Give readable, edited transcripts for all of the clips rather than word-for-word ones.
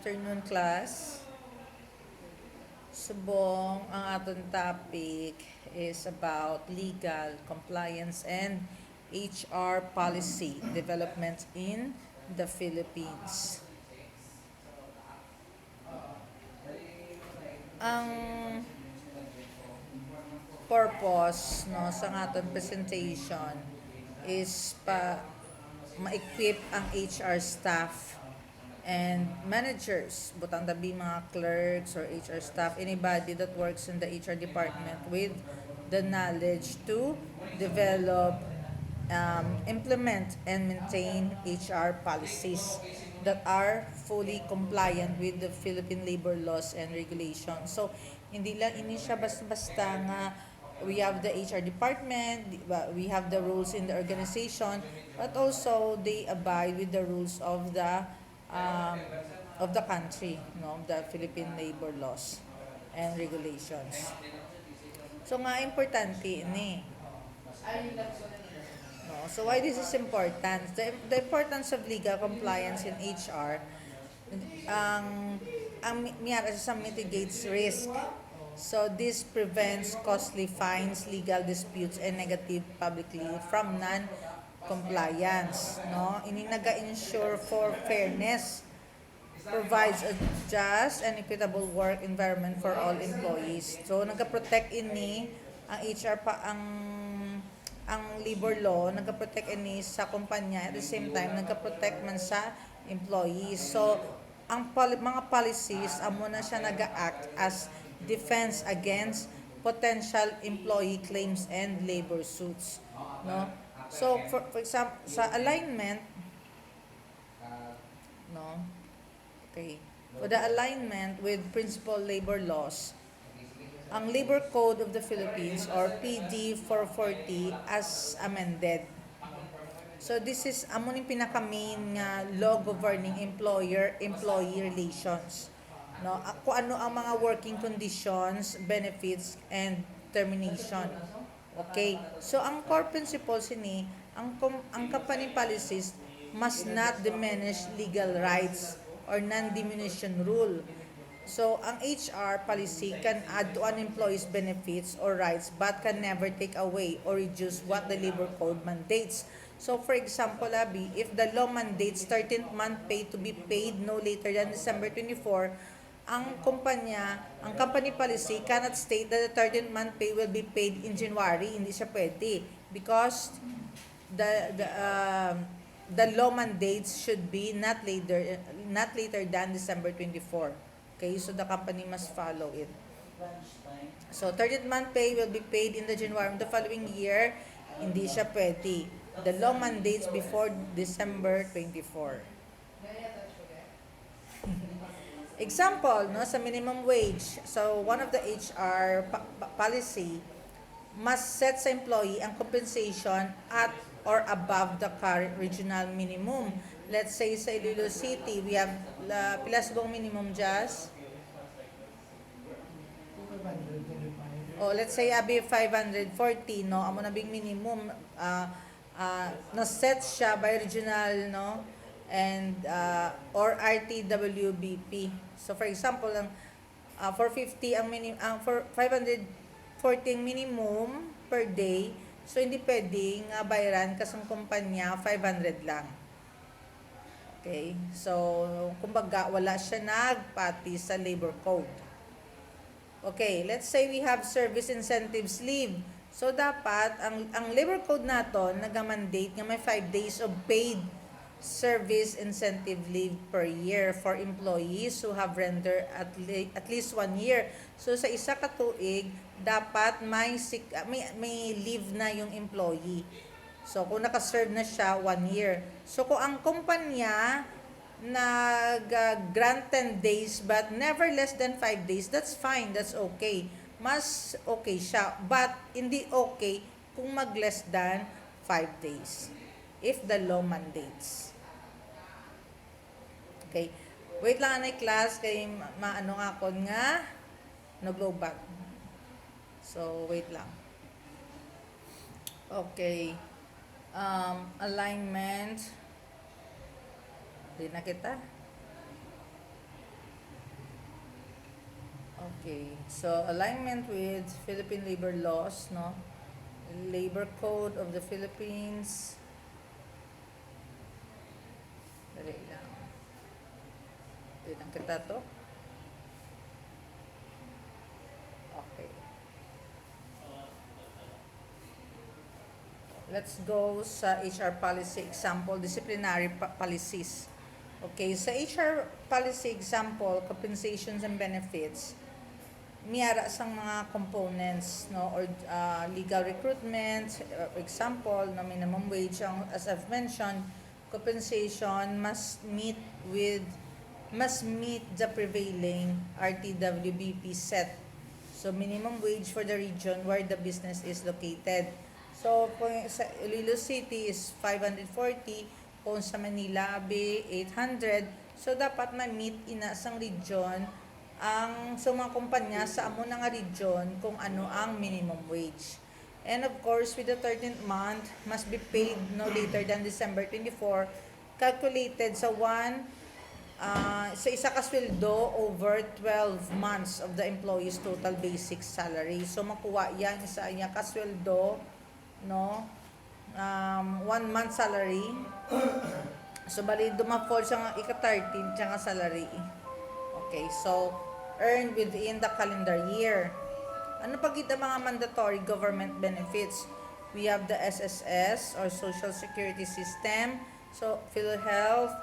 afternoon, class. Subong, ang aton topic is about legal compliance and HR policy development in the Philippines. Ang purpose no sa aton presentation is ma-equip ang HR staff and managers, butang tabi mga clerks or HR staff, anybody that works in the HR department with the knowledge to develop, implement, and maintain HR policies that are fully compliant with the Philippine labor laws and regulations. So, hindi siya basta-basta nga we have the HR department, we have the rules in the organization, but also they abide with the rules um, of the country, no, the Philippine labor laws and regulations. So nga importante ini. No, so why this is important? The importance of legal compliance in HR, ang miyara sa mitigates risk. So this prevents costly fines, legal disputes, and negative publicly from non-compliance. No? Ini naga-ensure for fairness, provides a just and equitable work environment for all employees. So naga-protect ini ang HR pa ang labor law, naga-protect ini sa kumpanya, at the same time naga-protect man sa employees. So ang mga policies amo na siya naga-act as defense against potential employee claims and labor suits, no. So for example sa alignment, no, okay, for the alignment with principal labor laws, ang Labor Code of the Philippines or PD 440 as amended. So this is amo ning pinaka-main nga law governing employer-employee relations. No, kung ano ang mga working conditions, benefits, and termination. Okay. So ang core principles ini, ang company policies must not diminish legal rights or non-diminution rule. So, ang HR policy can add to an employee's benefits or rights but can never take away or reduce what the labor code mandates. So, for example, Abi, if the law mandates 13th month pay to be paid no later than December 24, ang company policy cannot state that the 13th month pay will be paid in January. Hindi siya pwede because the law mandates should be not later than December 24. Okay, so the company must follow it. So 30th month pay will be paid in the January of the following year. Hindi siya pwede. The law mandates before December 24. Example, no, sa minimum wage. So one of the HR policy must set sa employee ang compensation at or above the current regional minimum. Let's say sa Iloilo City, we have pilas bang minimum just? O let's say abi 540, no, amo na bing minimum na set siya by regional, no, and or RTWBP. So for example, ang 450 ang for 514 minimum per day. So hindi pwedeng bayaran kasang kumpanya 500 lang. Okay? So kumbaga wala siya nagpati sa labor code. Okay, let's say we have service incentives leave. So dapat ang labor code naton naga-mandate nga may 5 days of paid service incentive leave per year for employees who have rendered at least 1 year. So sa isa ka tuig dapat may leave na yung employee. So kung naka-serve na siya 1 year. So kung ang kumpanya nag-grant 10 days but never less than 5 days, that's fine, that's okay. Mas okay siya. But hindi okay kung mag-less than 5 days if the law mandates. Okay. Wait lang anay class kay maano nga kon nga no-blow back. So wait lang. Okay. Alignment. Di na kita. Okay. So alignment with Philippine labor laws, no? Labor Code of the Philippines. Dali lang. Dali lang kita to. Okay. Let's go sa HR policy example, disciplinary policies. Okay, sa HR policy example, compensations and benefits, miyara sang mga components, no, or legal recruitment, example, no, minimum wage, as I've mentioned, compensation must meet the prevailing RTWBP set. So minimum wage for the region where the business is located. So kung sa Iloilo City is 540, kung sa Manila be 800, so dapat ma-meet ina sang region ang sa mga kumpanya sa amo nga region kung ano ang minimum wage. And of course, with the 13th month, must be paid no later than December 24, calculated sa isa ka sweldo over 12 months of the employee's total basic salary. So makuha yan sa iya ka sweldo, no? 1 month salary. So bali dumapol siya nga ika-13 siya nga salary. Okay, so earned within the calendar year. Ano pa gid ang mga mandatory government benefits? We have the SSS or Social Security System, so PhilHealth,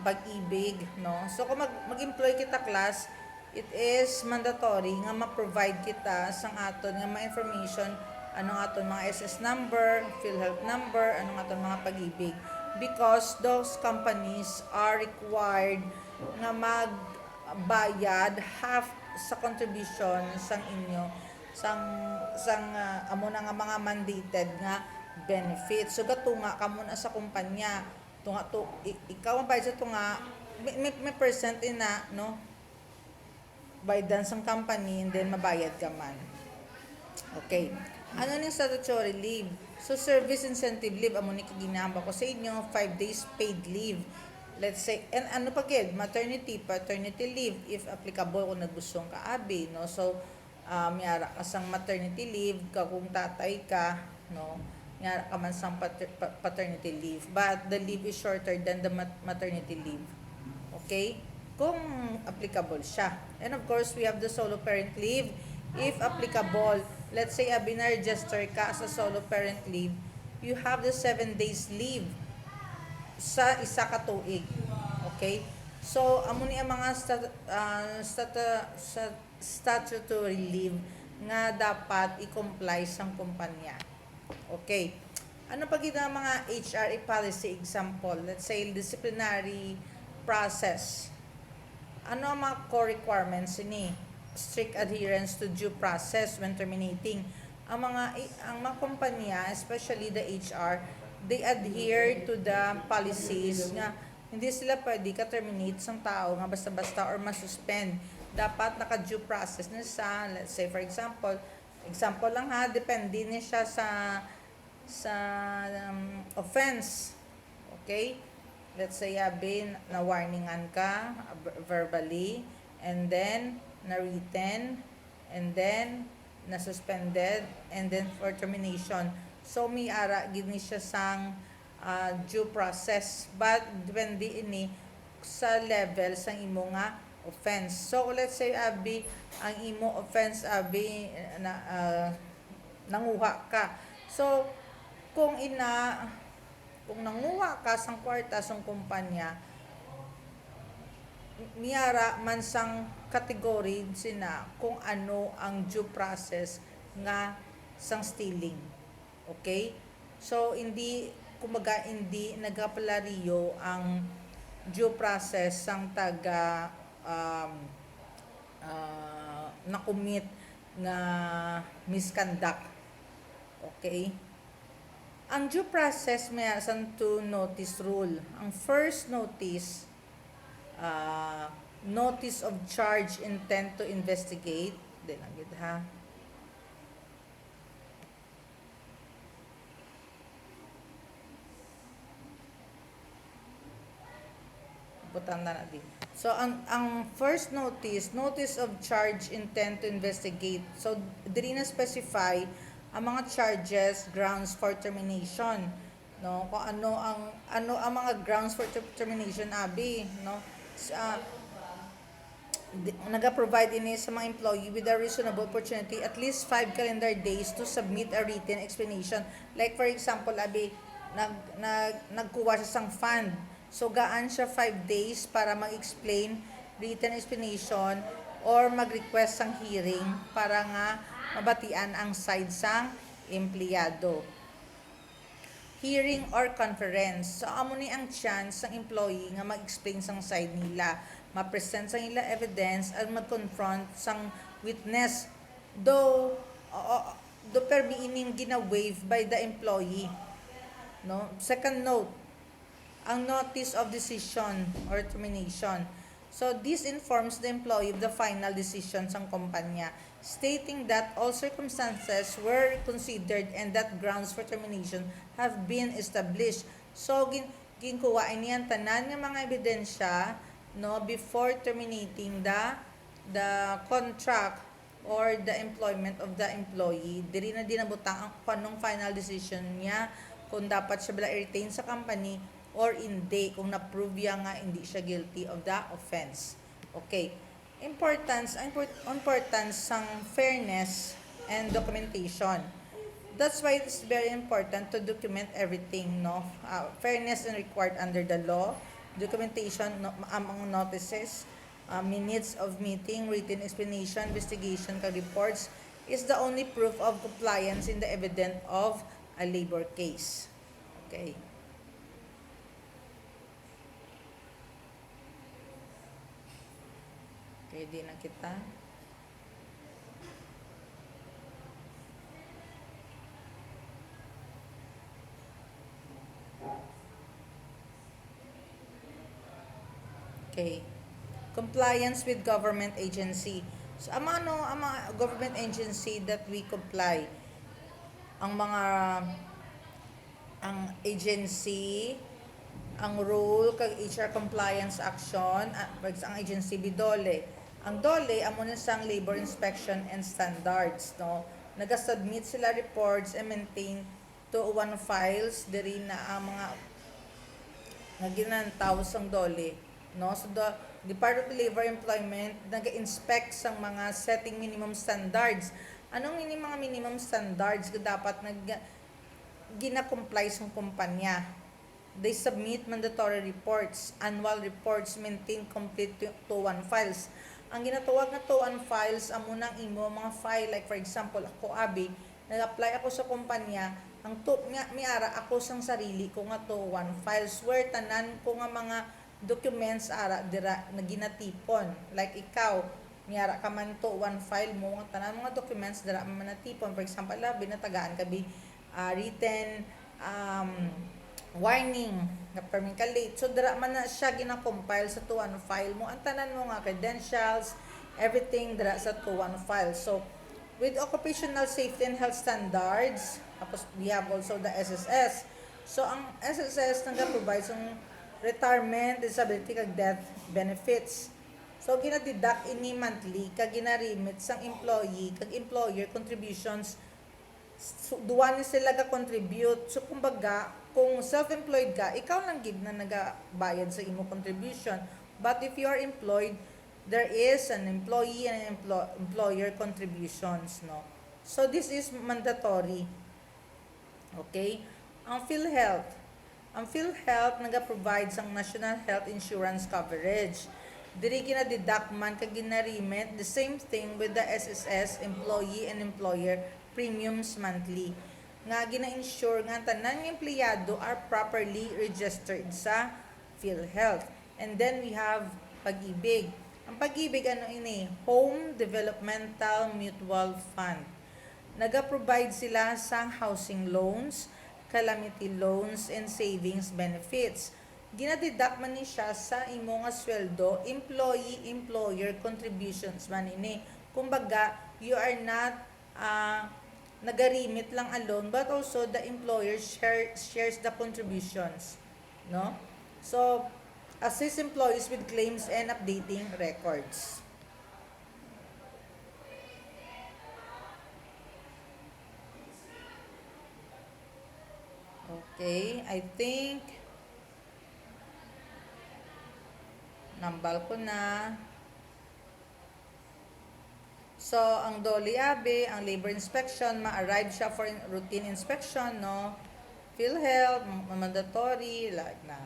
pag-ibig, no? So kung mag-employ kita class, it is mandatory nga ma-provide kita sang aton nga mga information, anong aton mga SS number, PhilHealth number, anong aton mga pag-ibig, because those companies are required nga magbayad half sa contribution sang inyo amo na nga mga mandated nga benefits. So gatunga kamo na sa kumpanya, tunga to ikaw ang bayad sa tunga, may percent ina, no, bayadan sang company and then mabayad ka man. Okay, ano ning statutory leave? So service incentive leave amo ni kaginamba ko sa inyo, 5 days paid leave. Let's say, and ano pa gid, maternity, paternity leave if applicable kung nagbusong ka abi, no? So miyara ka sang maternity leave ka kung tatay ka, no? Miyara ka man sang paternity leave, but the leave is shorter than the maternity leave. Okay? Kung applicable siya. And of course, we have the solo parent leave if applicable. Let's say abi na register ka sa solo parent leave, you have the 7 days leave sa isa ka tuig. Okay? So, amo ni ang mga statutory leave nga dapat i-comply sang kumpanya. Okay. Ano pa gid ang mga HRA policy example? Let's say disciplinary process. Ano ang mga core requirements ini? Strict adherence to due process when terminating. Ang mga kumpanya, especially the HR, they adhere to the policies nga hindi sila pwede ka-terminate sang tao nga basta-basta or masuspend. Dapat naka-due process na sa, let's say for example lang ha, depende niya siya sa offense. Okay? Let's say na warningan ka verbally, and then na written, and then na suspended, and then for termination. So may ara gini siya sang due process, but depende ini sa level sang imo nga offense. So let's say ang imo offense nanguha ka. So kung nanguha ka sang kwarta sang kumpanya, miyara man sang category sina kung ano ang due process nga sang stealing. Okay? So hindi nagapalariyo ang due process sang taga na-commit nga misconduct. Okay? Ang due process may sang two notice rule. Ang first notice, notice of charge, intent to investigate. Di lang gid ha. butang na din. So ang first notice of charge intent to investigate. So diri na specify ang mga charges, grounds for termination, no? Kung ano ang mga grounds for termination abi, no? Sa naga-provide ini sa mga employee with a reasonable opportunity at least 5 calendar days to submit a written explanation. Like for example, abi nagkuha siya sang fund. So gaan siya 5 days para mag-explain written explanation or mag-request sang hearing para nga mabatian ang side sang empleyado. Hearing or conference. So, amo ni ang chance ng employee nga mag-explain sang side nila, ma-present sang ila evidence at mag-confront sang witness. Though permi ining gina-waive by the employee. No? Second note, ang notice of decision or termination. So, this informs the employee of the final decision ng kumpanya, stating that all circumstances were considered and that grounds for termination have been established. So, ginkuha niyan tanan ng mga ebidensya, no, before terminating the contract or the employment of the employee. Diri na dinabutang ang anong final decision niya, kung dapat siya bala i-retain sa company or hindi, kung na-prove niya nga hindi siya guilty of the offense. Okay. Importance ng fairness and documentation. That's why it's very important to document everything, no? Fairness and required under the law, documentation, among notices, minutes of meeting, written explanation, investigation, reports is the only proof of compliance in the evidence of a labor case. Okay. Ready na kita. Okay. Compliance with government agency. So, ang mga government agency that we comply, ang agency, ang rule kag HR compliance action, ang agency BIDOLE. Ang DOLE amo na sang labor inspection and standards, no. Naga-submit sila reports and maintain to one files diri na ang mga naginantaw sang DOLE, no. So the Department of Labor Employment naga-inspect sang mga setting minimum standards. Anong mga minimum standards nga dapat gina-comply sang kumpanya? They submit mandatory reports, annual reports, maintain complete to one files. Ang ginatawag na to one files amo nang imo mga file, like for example ako abi nag-apply ako sa kumpanya, ang to miara ako sang sarili ko nga to one files where tanan ko nga mga documents ara dira na ginatipon, like ikaw miara ka man to one file mo nga tanan mga documents dira man natipon. For example labi natagaan kabi written warning na permin ka late, so dira man na siya gina-compile sa to one file mo ang tanan mo nga credentials, everything dira sa to one file. So with occupational safety and health standards, tapos we have also the SSS. So ang SSS naga-provide ng retirement, disability kag death benefits. So gina-deduct ini monthly kag gina-remit sang employee kag employer contributions. So, duwa ni sila ga-contribute. So, kumbaga, kung self-employed ka, ikaw lang gid na nagabayad sa imo contribution. But if you are employed, there is an employee and employer contributions, no? So, this is mandatory. Okay? Ang PhilHealth. Ang PhilHealth naga-provide sang National Health Insurance Coverage. Diri gina-deduct man kag gina-remit the same thing with the SSS, employee and employer premiums monthly. Nga gina-insure nga tanan ng empleyado are properly registered sa PhilHealth. And then we have Pag-ibig. Ang Pag-ibig ano ini? Home Developmental Mutual Fund. Naga-provide sila sa housing loans, calamity loans, and savings benefits. Gina-deduct man ni siya sa imo nga sweldo, employee-employer contributions man ini. Kumbaga, you are not nagarimit lang alone, but also the employer shares the contributions, no? So assist employees with claims and updating records. Okay, I think nambal ko na. So, ang DOLE-ABE, ang labor inspection, ma-arrive siya for routine inspection, no? PhilHealth, mandatory, like na.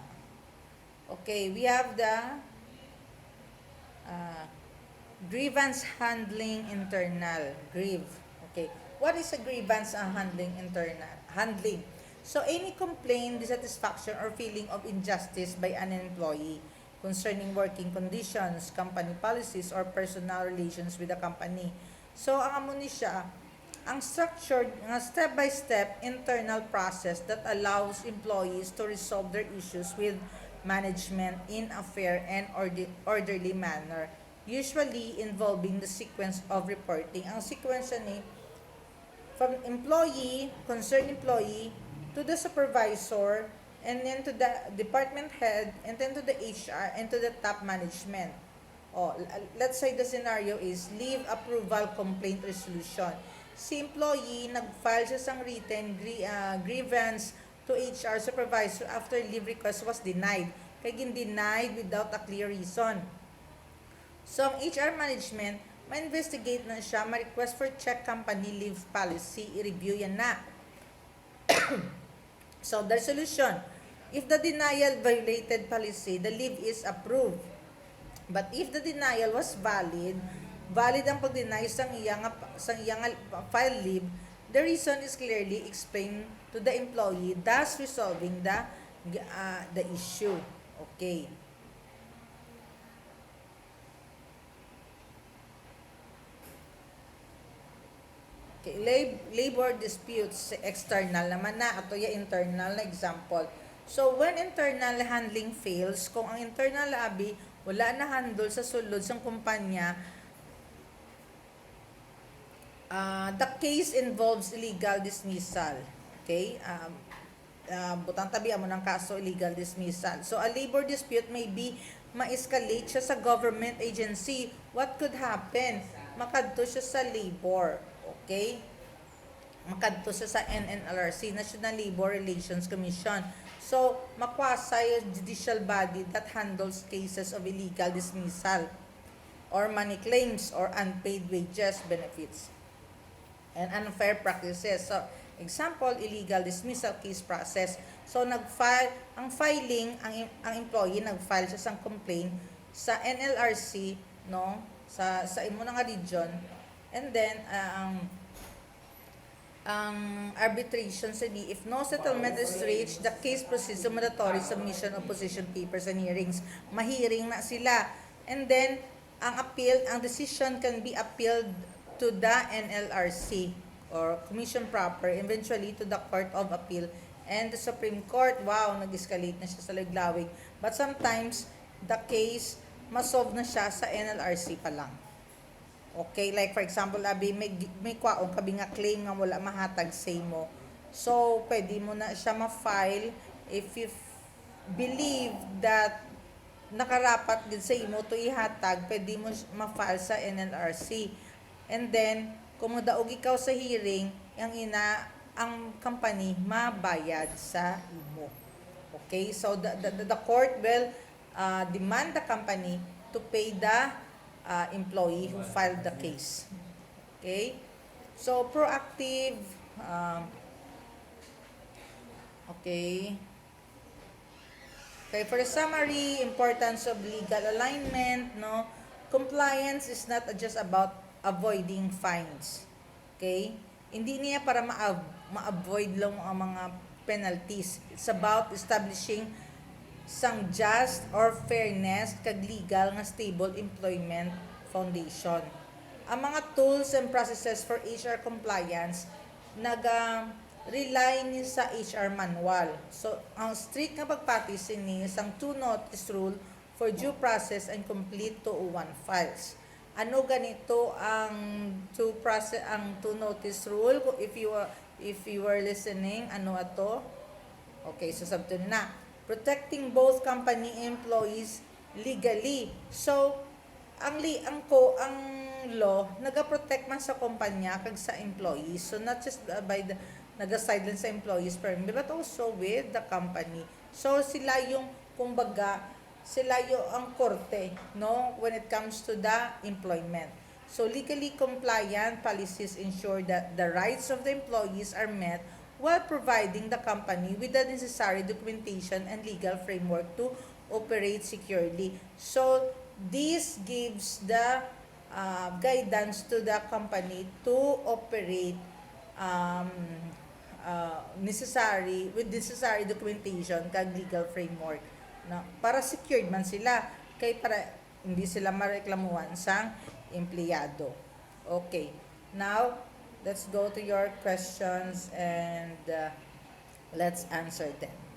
Okay, we have the uh, grievance handling internal, grieve. Okay, what is a grievance handling internal? Handling. So, any complaint, dissatisfaction, or feeling of injustice by an employee concerning working conditions, company policies, or personal relations with the company. So, ang amo ni siya, ang structured nga step-by-step internal process that allows employees to resolve their issues with management in a fair and orderly manner, usually involving the sequence of reporting. Ang sequence ni from employee, concerned employee, to the supervisor, and then to the department head, and then to the HR, and to the top management. Oh, let's say the scenario is leave approval complaint resolution. Si employee, nag-file siya sang written grievance to HR supervisor after leave request was denied. Kaya denied without a clear reason. So, ang HR management, ma-investigate na siya, ma-request for check company leave policy, i-review yan na. So, the solution, if the denial violated policy, the leave is approved. But if the denial was valid ang pag-deny sang iyang file leave, the reason is clearly explained to the employee, thus resolving the issue. Okay. Okay, labor disputes external naman na, ato ya internal na example. So, when internal handling fails, kung ang internal abi wala na handle sa sulod sang kumpanya, the case involves illegal dismissal. Okay? Butang tabi mo ng kaso illegal dismissal. So, a labor dispute may be ma-escalate siya sa government agency. What could happen? Makadto siya sa labor. Okay? Makadto siya sa NNLRC, National Labor Relations Commission. So, makwasa yung judicial body that handles cases of illegal dismissal or money claims or unpaid wages, benefits, and unfair practices. So, example, illegal dismissal case process. So, ang filing, ang employee, nag-file siya sang complaint sa NLRC, no? Sa imo nga region. And then, ang arbitration sa if no settlement is reached, the case proceeds to mandatory submission of position papers and hearings. Mahiring na sila. And then, ang decision can be appealed to the NLRC or Commission proper, eventually to the Court of Appeal and the Supreme Court. Wow, nag-escalate na siya sa laglawig. But sometimes, the case, masolve na siya sa NLRC pa lang. Okay, like for example, abi may kwaong kabi nga claim nga wala mahatag sa imo. So, pwede mo na siya ma-file if you believe that nakarapat gid sa imo to ihatag, pwede mo ma-file sa NLRC. And then, kung daog ikaw sa hearing, ang company mabayad sa imo. Okay, so the court will demand the company to pay the employee who filed the case. Okay? So, proactive. Okay. Okay, for the summary, importance of legal alignment, no? Compliance is not just about avoiding fines. Okay? Hindi niya para ma-avoid lang ang mga penalties. It's about establishing sang just or fairness kag legal nga stable employment foundation. Ang mga tools and processes for HR compliance rely ni sa HR manual. So, ang strict nga pagpatis ni sang two notice rule for due process and complete 201 files. Ano ganito ang two notice rule? If you were listening, ano ato? Okay, so sabto na. protecting both company employees legally. So, ang law naga-protect man sa kumpanya kag sa employees. So not just by the naga-side lang sa employees permit, but also with the company. So sila yung kumbaga sila yung ang korte, no, when it comes to the employment. So legally compliant policies ensure that the rights of the employees are met while providing the company with the necessary documentation and legal framework to operate securely. So this gives the guidance to the company to operate um, necessary documentation kag legal framework, no, para secured man sila kay para hindi sila mareklamuhan sang empleyado. Okay, now let's go to your questions and let's answer them.